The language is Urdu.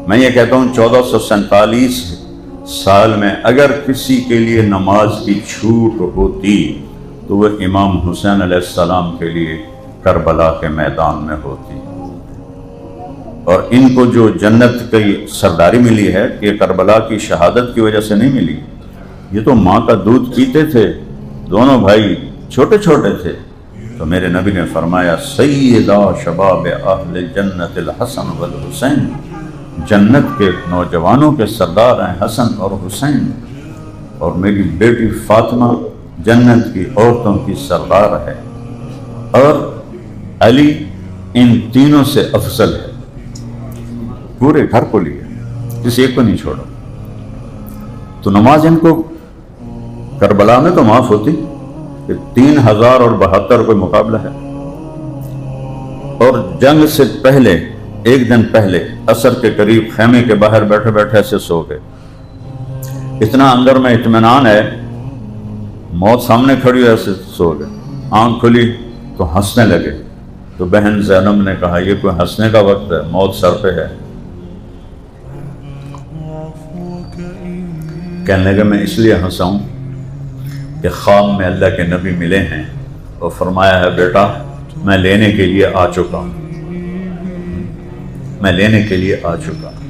میں یہ کہتا ہوں 1447 سال میں اگر کسی کے لیے نماز کی چھوٹ ہوتی تو وہ امام حسین علیہ السلام کے لیے کربلا کے میدان میں ہوتی۔ اور ان کو جو جنت کی سرداری ملی ہے کہ کربلا کی شہادت کی وجہ سے نہیں ملی، یہ تو ماں کا دودھ پیتے تھے، دونوں بھائی چھوٹے چھوٹے تھے، تو میرے نبی نے فرمایا سیدہ شباب اہل جنت الحسن والحسین، جنت کے نوجوانوں کے سردار ہیں حسن اور حسین، اور میری بیٹی فاطمہ جنت کی عورتوں کی سردار ہے، اور علی ان تینوں سے افضل ہے۔ پورے گھر کو لیا، کسی ایک کو نہیں چھوڑا۔ تو نماز ان کو کربلا میں تو معاف ہوتی کہ 3072 کوئی مقابلہ ہے۔ اور جنگ سے پہلے ایک دن پہلے عصر کے قریب خیمے کے باہر بیٹھے بیٹھے ایسے سو گئے، اتنا اندر میں اطمینان ہے، موت سامنے کھڑی ہوئی ایسے سو گئے، آنکھ کھلی تو ہنسنے لگے، تو بہن زینب نے کہا یہ کوئی ہنسنے کا وقت ہے، موت سر پہ ہے۔ کہنے لگے میں اس لیے ہنسا ہوں کہ خواب میں اللہ کے نبی ملے ہیں اور فرمایا ہے بیٹا میں لینے کے لیے آ چکا ہوں، میں لینے کے لیے آ چکا ہوں۔